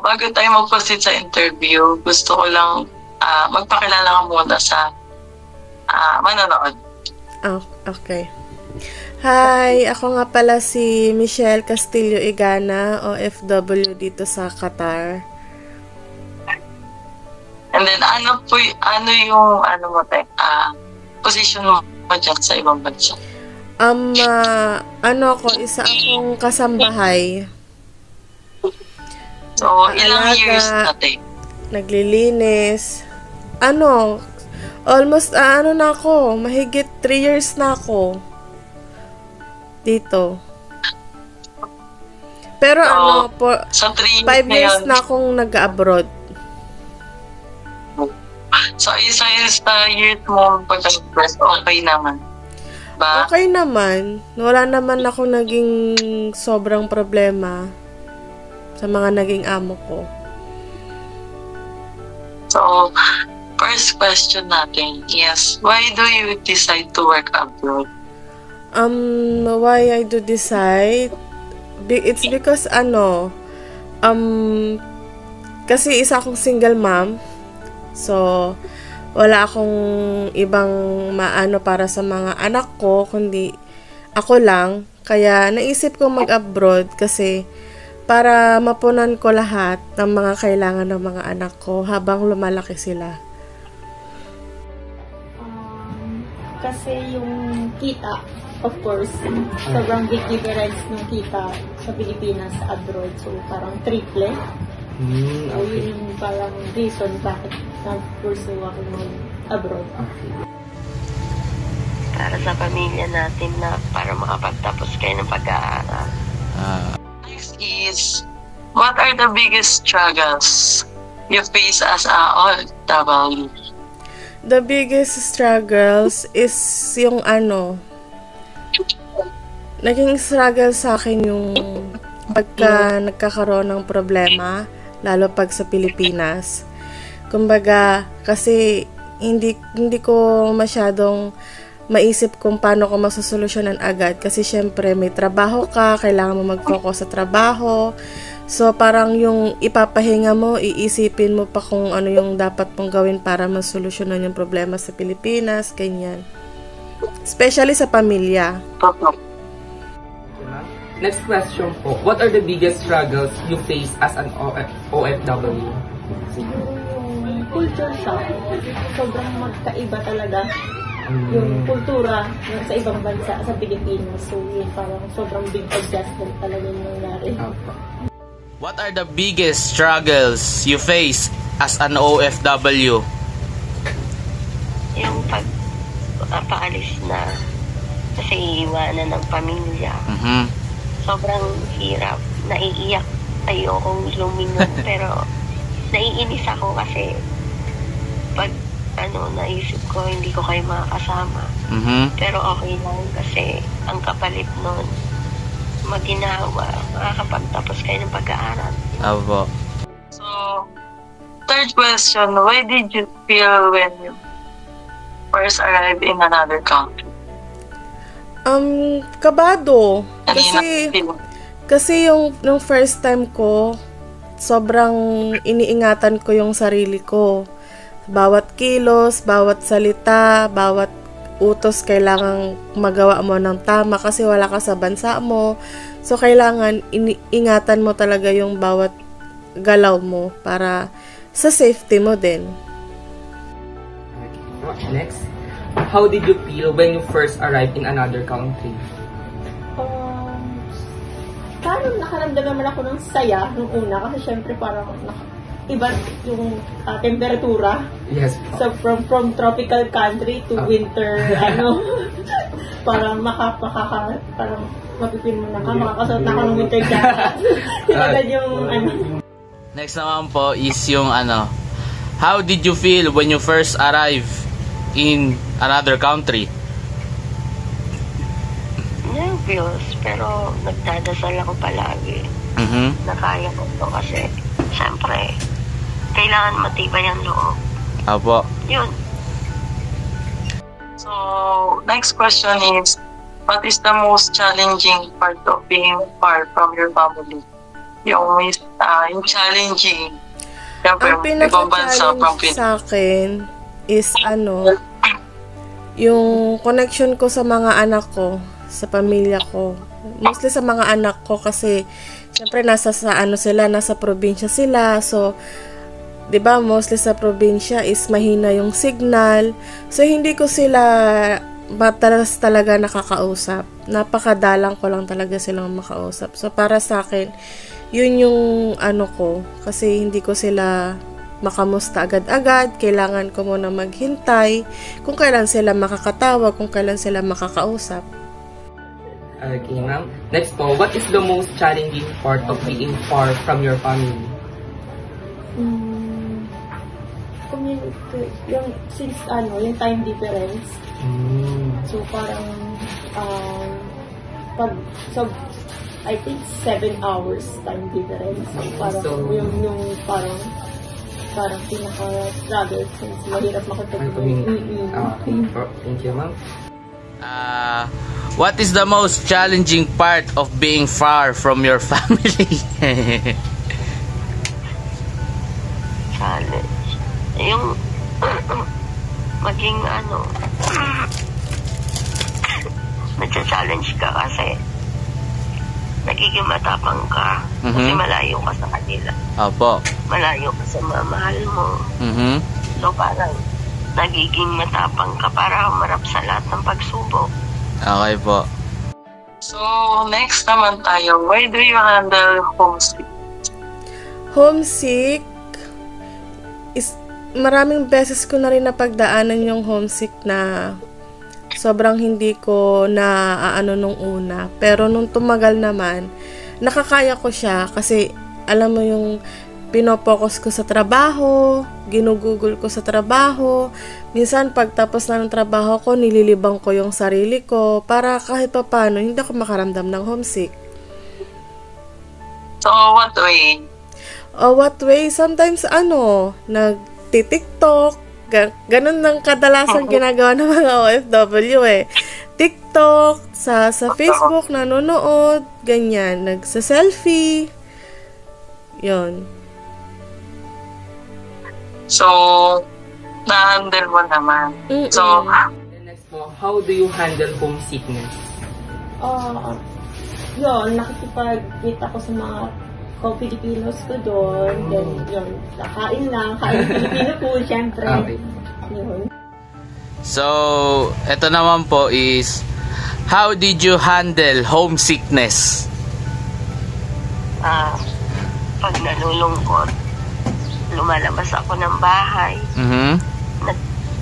bago tayo mag-proceed sa interview, gusto ko lang magpakilala ka muna sa manonood. Oh, okay. Hi, ako nga pala si Michelle Castillo Igana, OFW dito sa Qatar. And then, ano yung position mo dyan sa ibang bansa? Isa akong kasambahay. So, ilang years natin? Naglilinis. Almost, na ako, mahigit 3 years na ako dito. Pero sa 5 years na akong nag-abroad. So, isa years mo pag-abroad, okay naman? Ba? Okay naman. Wala naman ako naging sobrang problema sa mga naging amo ko. So, first question natin is, why do you decide to work abroad? Why I do decide? It's because kasi isa akong single mom. So, wala akong ibang maano para sa mga anak ko, kundi ako lang. Kaya naisip ko mag-abroad kasi para mapunan ko lahat ng mga kailangan ng mga anak ko habang lumalaki sila. Kasi yung kita, of course, sobrang big difference ng kita sa Pilipinas sa abroad. So, parang triple. So, yun yung parang reason bakit na-pursue ako mag-abroad. Para sa pamilya natin na para makapagtapos kayo ng pag-aaral. Next is, what are the biggest struggles you face as a OFW? The biggest struggles is yung naging struggle sa akin yung pagka nagkakaroon ng problema, lalo pag sa Pilipinas. Kumbaga, kasi hindi ko masyadong maisip kung paano ko masosolusyonan agad. Kasi syempre, may trabaho ka, kailangan mo mag-focus sa trabaho. So, parang yung ipapahinga mo, iisipin mo pa kung ano yung dapat mong gawin para masolusyonan yung problema sa Pilipinas, ganyan. Especially sa pamilya. Next question po, what are the biggest struggles you face as an OFW? Siguro yung culture shock. Sobrang magkaiba talaga yung kultura sa ibang bansa sa Pilipinas. So, yun parang sobrang big adjustment talaga yung nangyari. What are the biggest struggles you face as an OFW? Yung pag-paalis na kasi iiwanan ng pamilya. Sobrang hirap. Naiiyak. Ayokong lumingon. Pero naiinis ako kasi pag naisip ko hindi ko kayo makakasama. Pero okay lang kasi ang kapalit nun maginawa, makakapagtapos kayo ng pag-aaral. Abo. So, third question, why did you feel when you first arrived in another country? Kabado. Kasi yung first time ko, sobrang iniingatan ko yung sarili ko. Bawat kilos, bawat salita, bawat utos kailangang magawa mo ng tama kasi wala ka sa bansa mo. So, kailangan ingatan mo talaga yung bawat galaw mo para sa safety mo din. Next, how did you feel when you first arrived in another country? Parang nakaramdam naman ako ng saya nung una kasi syempre parang iba yung temperatura. Yes. So from tropical country to winter, parang parang mapipin mo na ka, makakasuot na ka ng winter jacket. Agad yung Next naman po is yung how did you feel when you first arrived in another country? Nervous, pero nagdadasal ako palagi. Na kaya ko to kasi syempre kailangan matibay ang loob. Apo. Yun. So, next question is, what is the most challenging part of being far from your family? yung challenging. Siyempre, Ang pinaka-challenge sa akin is yung connection ko sa mga anak ko, sa pamilya ko. Mostly sa mga anak ko kasi syempre nasa probinsya sila. So, 'di ba, mostly sa probinsya is mahina yung signal. So, hindi ko sila matalas talaga nakakausap. Napakadalang ko lang talaga silang makausap. So, para sa akin, yun yung ko. Kasi hindi ko sila makamusta agad-agad. Kailangan ko muna maghintay kung kailan sila makakatawag, kung kailan sila makakausap. Okay, ma'am. Next po, what is the most challenging part of being far from your family? Yung time difference. So, parang, I think 7 hours time difference. Parang, parang pinaka-struggle since mahirap makapag-communicate. Okay, thank you, ma'am. What is the most challenging part of being far from your family? Challenge. Yung maging nagcha-challenge ka kasi nagiging matapang ka kasi malayo ka sa kanila. Opo. Malayo ka sa mamahal mo. So parang nagiging matapang ka para humarap sa lahat ng pagsubok. Okay po. So, next naman tayo. Why do you handle homesick? Homesick is maraming beses ko na rin napagdaanan yung homesick na sobrang hindi ko na nung una. Pero nung tumagal naman, nakakaya ko siya kasi alam mo yung pinopokus ko sa trabaho, ginugugol ko sa trabaho. Minsan pagtapos na ng trabaho ko, nililibang ko yung sarili ko para kahit pa paano hindi ako makaramdam ng homesick. So, what way? What way? Sometimes nagti-TikTok. Ganun lang kadalasan ginagawa ng mga OFW TikTok, sa Facebook, nanonood, ganyan. Nagsa-selfie. Yun. So, na-handle mo naman. So, next po, how do you handle homesickness? Nakikipag-meet ako sa mga co-Filipinos ko doon. Then, kain Filipino food, syempre. Okay. Yun. So, ito naman po is, how did you handle homesickness? Pag nalulungkot, lumalabas ako ng bahay.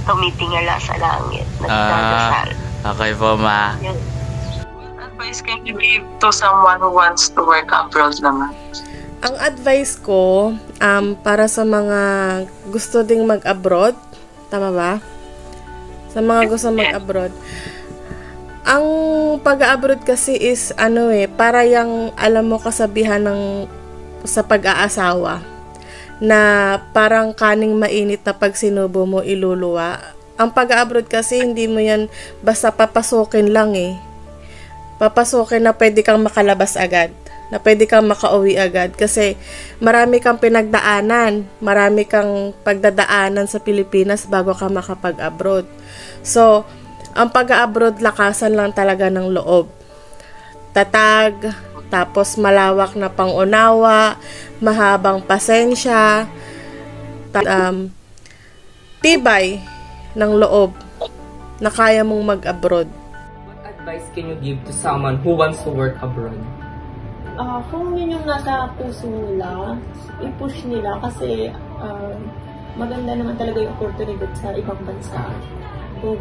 Tumitingala sa langit. Nagdadasal. Okay po, ma. Yun. what advice can you give to someone who wants to work abroad naman? Ang advice ko, para sa mga gusto ding mag-abroad, tama ba? Sa mga gusto mag-abroad. Ang pag-abroad kasi is, para yung, alam mo, kasabihan sa pag-aasawa, na parang kaning mainit na pag sinubo mo, iluluwa. Ang pag-abroad kasi, hindi mo yan basta papasukin lang Papasukin na pwede kang makalabas agad. Na pwede kang makauwi agad. Kasi marami kang pinagdaanan. Marami kang pagdadaanan sa Pilipinas bago ka makapag-abroad. So, ang pag-abroad, lakasan lang talaga ng loob. Tatag, tapos malawak na pangunawa, mahabang pasensya, tibay ng loob na kaya mong mag-abroad. What advice can you give to someone who wants to work abroad? Kung yun yung nasa puso nila, i-push nila kasi maganda naman talaga yung opportunity sa ibang bansa. Kung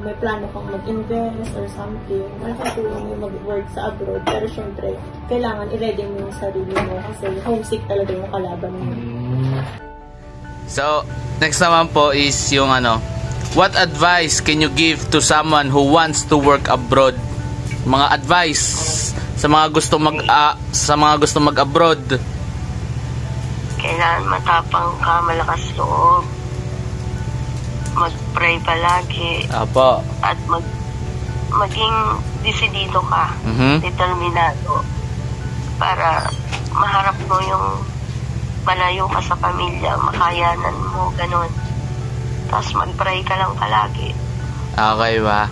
may plano kang mag-invest or something, malaking tulong yung mag-work sa abroad. Pero syempre, kailangan i-ready mo yung sarili mo kasi homesick talaga yung kalaban mo. So, next naman po is yung what advice can you give to someone who wants to work abroad? Mga advice sa mga gusto mag-abroad. Kailangan matapang ka, malakas loob. Mag-pray palagi. Apo. At maging desidido ka. Determinado. Para maharap mo yung malayo ka sa pamilya, makayanan mo, ganun. Tapos mag-pray ka lang palagi. Okay ba?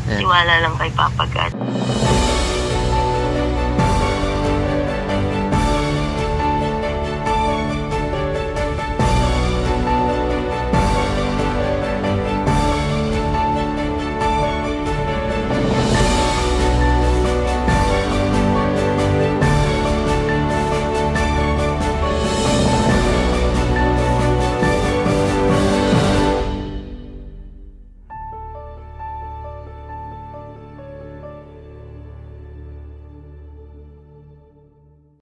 Tiwala lang kay Papa God.